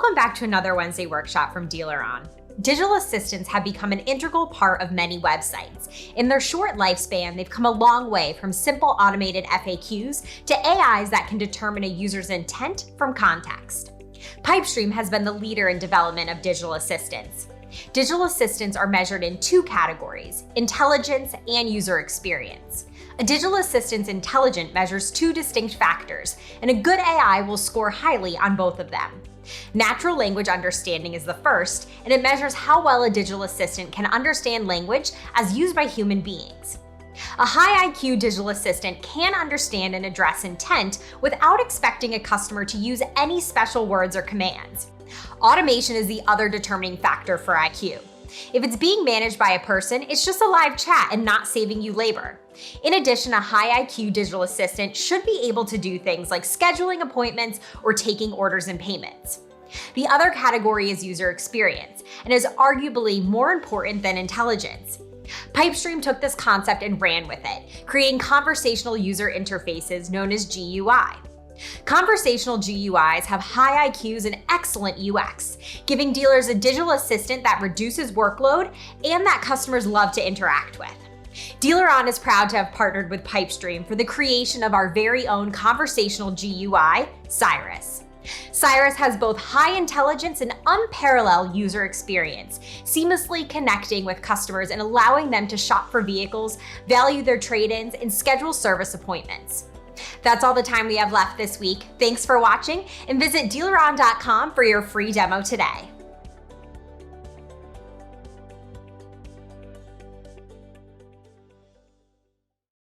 Welcome back to another Wednesday workshop from Dealer On. Digital assistants have become an integral part of many websites. In their short lifespan, they've come a long way from simple automated FAQs to AIs that can determine a user's intent from context. Pipestream has been the leader in development of digital assistants. Digital assistants are measured in two categories: intelligence and user experience. A digital assistant's intelligence measures two distinct factors, and a good AI will score highly on both of them. Natural language understanding is the first, and it measures how well a digital assistant can understand language as used by human beings. A high IQ digital assistant can understand and address intent without expecting a customer to use any special words or commands. Automation is the other determining factor for IQ. If it's being managed by a person, it's just a live chat and not saving you labor. In addition, a high IQ digital assistant should be able to do things like scheduling appointments or taking orders and payments. The other category is user experience, and is arguably more important than intelligence. Pipestream took this concept and ran with it, creating conversational user interfaces known as GUI. Conversational GUIs have high IQs and excellent UX, giving dealers a digital assistant that reduces workload and that customers love to interact with. Dealer On is proud to have partnered with Pipestream for the creation of our very own conversational GUI, Cyrus. Cyrus has both high intelligence and unparalleled user experience, seamlessly connecting with customers and allowing them to shop for vehicles, value their trade-ins, and schedule service appointments. That's all the time we have left this week. Thanks for watching, and visit dealeron.com for your free demo today.